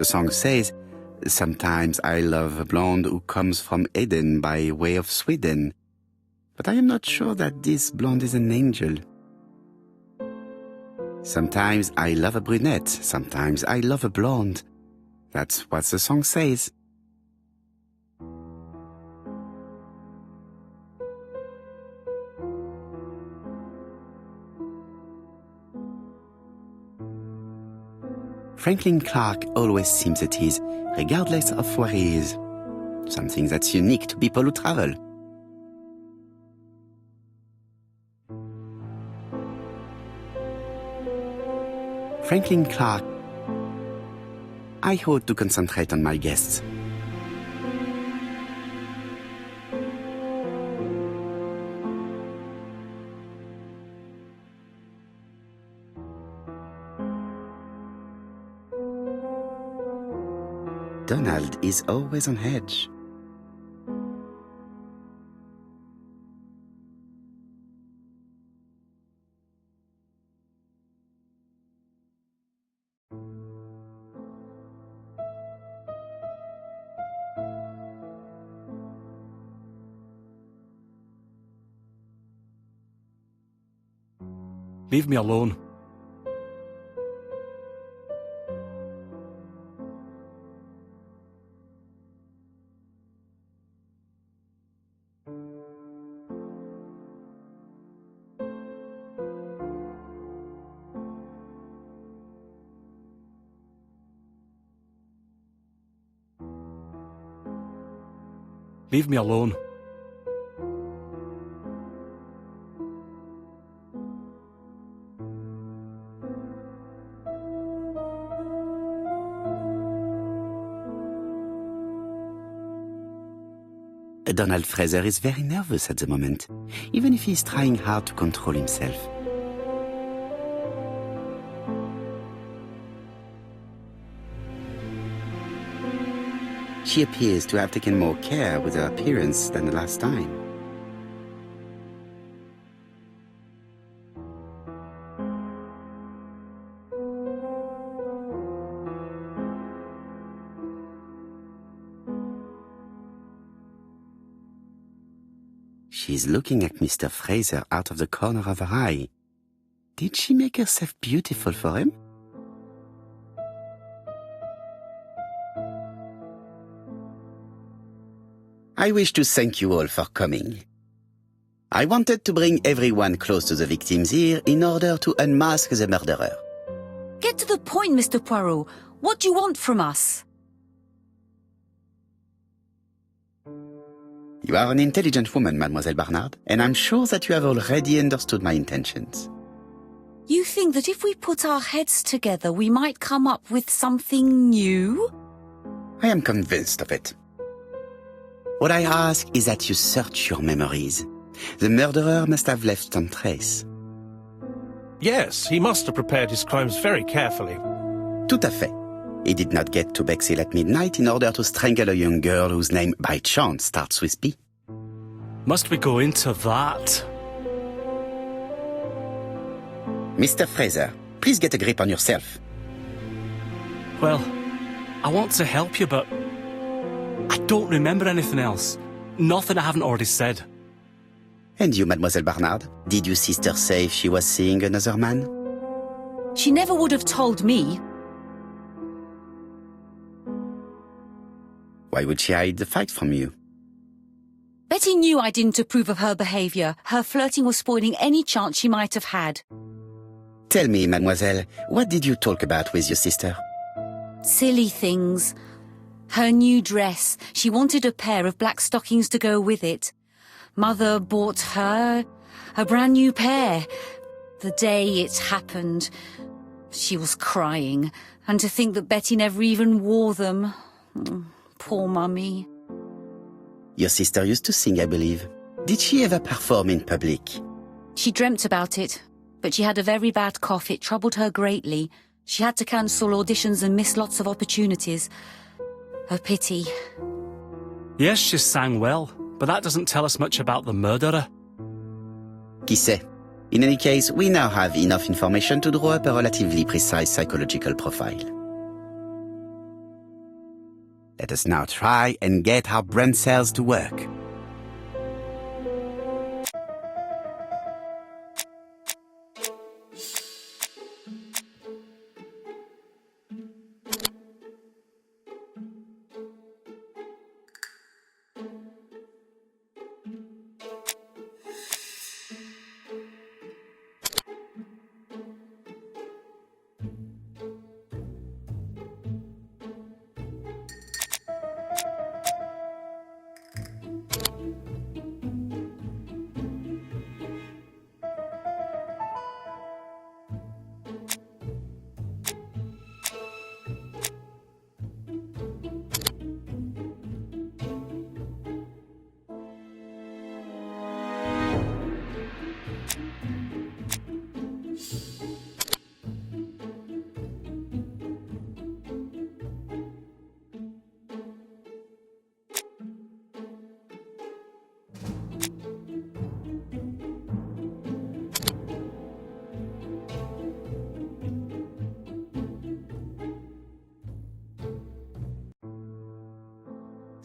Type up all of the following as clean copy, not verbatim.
The song says, "Sometimes I love a blonde who comes from Eden by way of Sweden. But I am not sure that this blonde is an angel. Sometimes I love a brunette, sometimes I love a blonde." That's what the song says. Franklin Clark always seems at ease, regardless of where he is. Something that's unique to people who travel. Franklin Clark. I ought to concentrate on my guests. Donald is always on edge. Leave me alone. Leave me alone. Donald Fraser is very nervous at the moment, even if he is trying hard to control himself. She appears to have taken more care with her appearance than the last time. She's looking at Mr. Fraser out of the corner of her eye. Did she make herself beautiful for him? I wish to thank you all for coming. I wanted to bring everyone close to the victim's ear in order to unmask the murderer. Get to the point, Mr. Poirot. What do you want from us? You are an intelligent woman, Mademoiselle Barnard, and I'm sure that you have already understood my intentions. You think that if we put our heads together, we might come up with something new? I am convinced of it. What I ask is that you search your memories. The murderer must have left some trace. Yes, he must have prepared his crimes very carefully. Tout à fait. He did not get to Bexhill at midnight in order to strangle a young girl whose name by chance starts with B. Must we go into that? Mr. Fraser, please get a grip on yourself. Well, I want to help you, but I don't remember anything else. Nothing I haven't already said. And you, Mademoiselle Barnard, did your sister say if she was seeing another man? She never would have told me. Why would she hide the fact from you? Betty knew I didn't approve of her behaviour. Her flirting was spoiling any chance she might have had. Tell me, mademoiselle, what did you talk about with your sister? Silly things. Her new dress. She wanted a pair of black stockings to go with it. Mother bought her a brand new pair. The day it happened, she was crying. And to think that Betty never even wore them. Poor Mummy. Your sister used to sing, I believe. Did she ever perform in public? She dreamt about it, but she had a very bad cough. It troubled her greatly. She had to cancel auditions and miss lots of opportunities. A pity. Yes, she sang well, but that doesn't tell us much about the murderer. Qui sait? In any case, we now have enough information to draw up a relatively precise psychological profile. Let us now try and get our brain cells to work.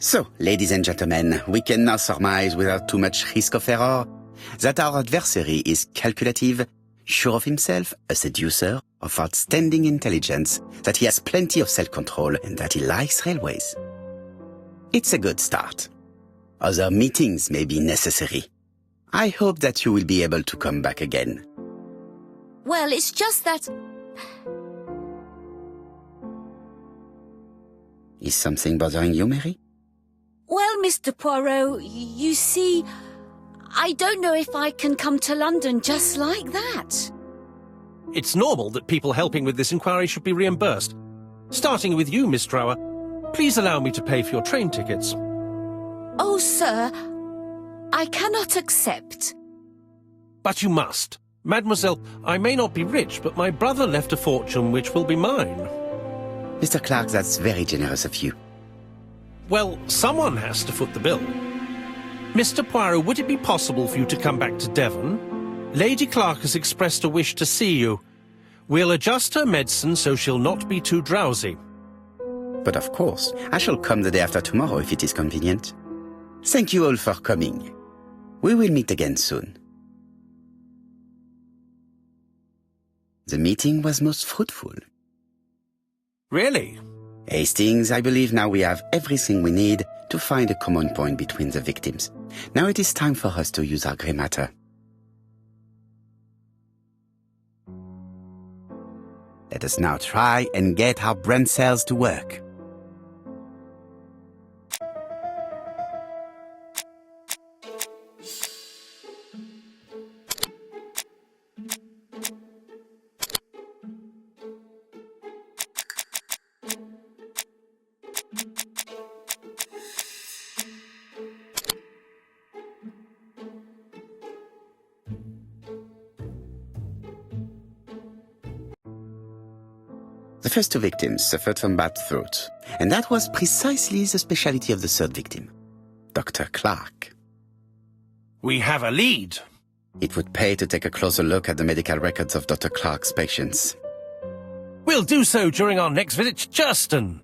So, ladies and gentlemen, we can now surmise without too much risk of error that our adversary is calculative, sure of himself, a seducer, of outstanding intelligence, that he has plenty of self-control, and that he likes railways. It's a good start. Other meetings may be necessary. I hope that you will be able to come back again. Well, it's just that... Is something bothering you, Mary? Well, Mr. Poirot, you see, I don't know if I can come to London just like that. It's normal that people helping with this inquiry should be reimbursed. Starting with you, Miss Trower. Please allow me to pay for your train tickets. Oh, sir, I cannot accept. But you must. Mademoiselle, I may not be rich, but my brother left a fortune which will be mine. Mr. Clark, that's very generous of you. Well, someone has to foot the bill. Mr. Poirot, would it be possible for you to come back to Devon? Lady Clark has expressed a wish to see you. We'll adjust her medicine so she'll not be too drowsy. But of course, I shall come the day after tomorrow if it is convenient. Thank you all for coming. We will meet again soon. The meeting was most fruitful. Really? Hastings, I believe now we have everything we need to find a common point between the victims. Now it is time for us to use our grey matter. Let us now try and get our brain cells to work. The first two victims suffered from bad throat, and that was precisely the specialty of the third victim, Dr. Clark. We have a lead. It would pay to take a closer look at the medical records of Dr. Clark's patients. We'll do so during our next visit to Churston.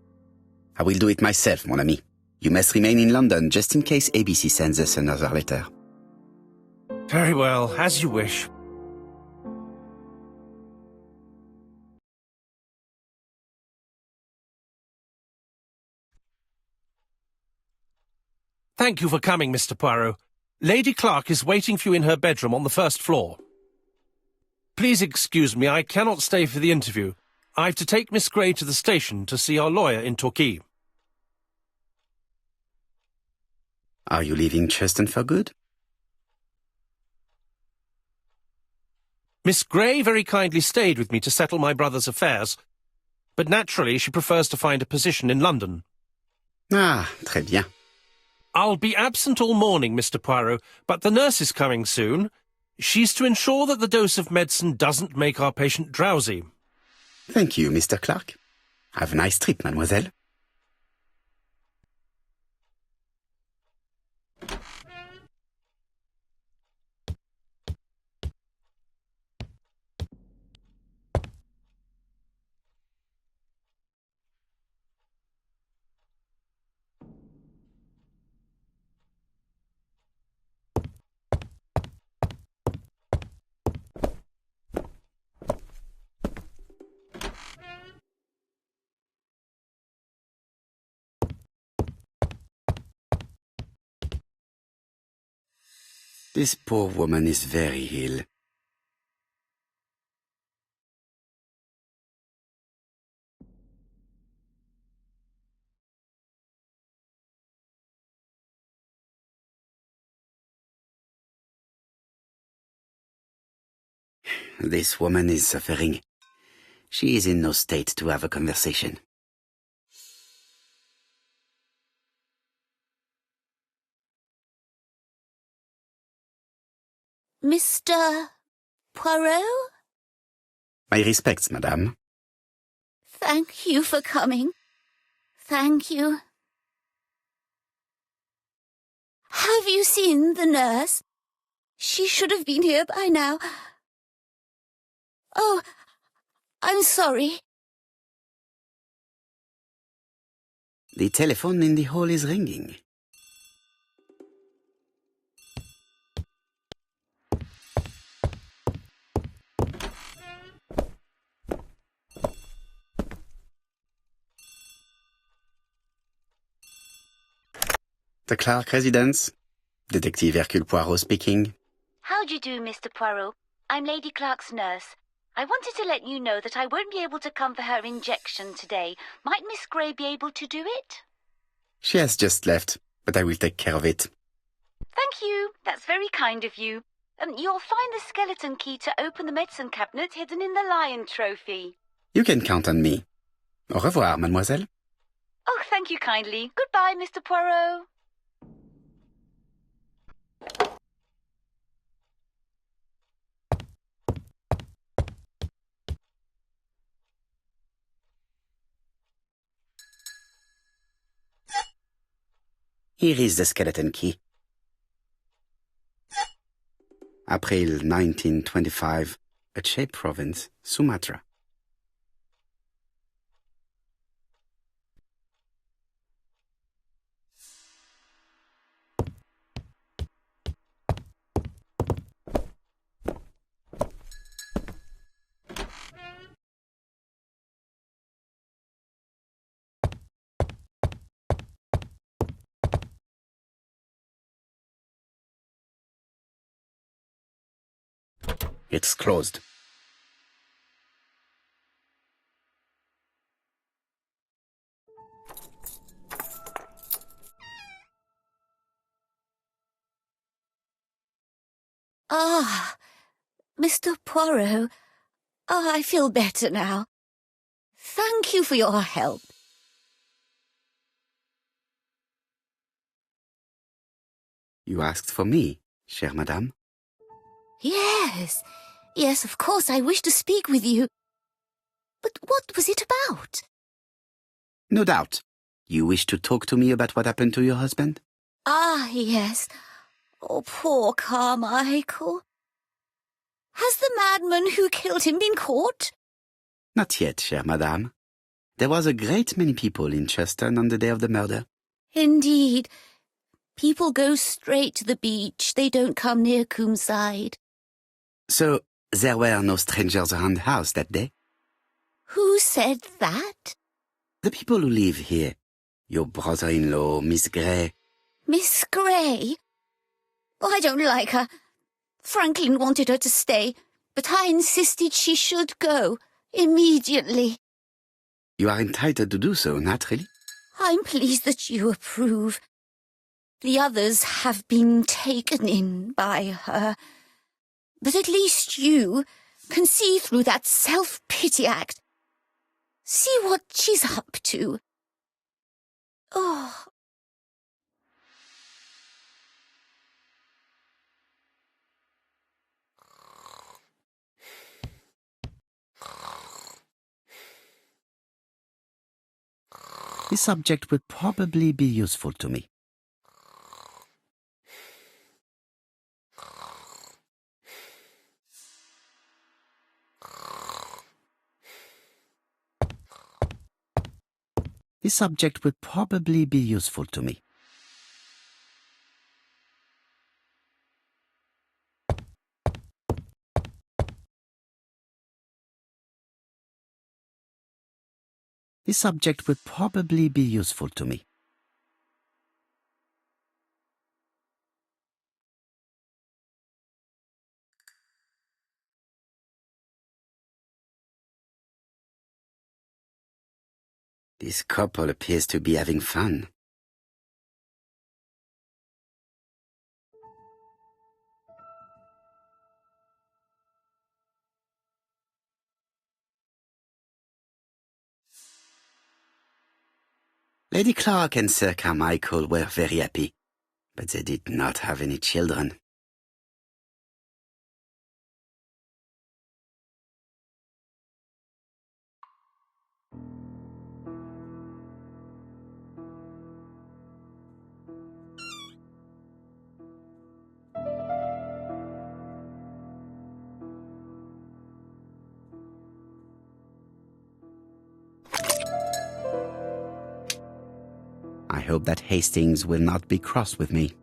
I will do it myself, mon ami. You must remain in London just in case ABC sends us another letter. Very well, as you wish. Thank you for coming, Mr. Poirot. Lady Clark is waiting for you in her bedroom on the first floor. Please excuse me, I cannot stay for the interview. I've to take Miss Gray to the station to see our lawyer in Torquay. Are you leaving Churston for good? Miss Gray very kindly stayed with me to settle my brother's affairs, but naturally she prefers to find a position in London. Ah, très bien. I'll be absent all morning, Mr. Poirot, but the nurse is coming soon. She's to ensure that the dose of medicine doesn't make our patient drowsy. Thank you, Mr. Clark. Have a nice trip, mademoiselle. This poor woman is very ill. This woman is suffering. She is in no state to have a conversation. Mr. Poirot? My respects, madame. Thank you for coming. Thank you. Have you seen the nurse? She should have been here by now. Oh, I'm sorry. The telephone in the hall is ringing. The Clark residence. Detective Hercule Poirot speaking. How do you do, Mr. Poirot? I'm Lady Clark's nurse. I wanted to let you know that I won't be able to come for her injection today. Might Miss Grey be able to do it? She has just left, but I will take care of it. Thank you. That's very kind of you. You'll find the skeleton key to open the medicine cabinet hidden in the lion trophy. You can count on me. Au revoir, mademoiselle. Oh, thank you kindly. Goodbye, Mr. Poirot. Here is the skeleton key. April 1925, Aceh Province, Sumatra. It's closed. Ah, Mr. Poirot. Oh, I feel better now. Thank you for your help. You asked for me, chère madame. Yes, yes, of course, I wish to speak with you. But what was it about? No doubt. You wish to talk to me about what happened to your husband? Ah, yes. Oh, poor Carmichael. Has the madman who killed him been caught? Not yet, chère madame. There was a great many people in Cheston on the day of the murder. Indeed. People go straight to the beach. They don't come near Coomside. So, there were no strangers around the house that day? Who said that? The people who live here. Your brother-in-law, Miss Grey. Miss Grey? Oh, I don't like her. Franklin wanted her to stay, but I insisted she should go, immediately. You are entitled to do so, naturally. I'm pleased that you approve. The others have been taken in by her. But at least you can see through that self-pity act. See what she's up to. Oh. This subject would probably be useful to me. This subject would probably be useful to me. This subject would probably be useful to me. This couple appears to be having fun. Lady Clark and Sir Carmichael were very happy, but they did not have any children. I hope that Hastings will not be cross with me.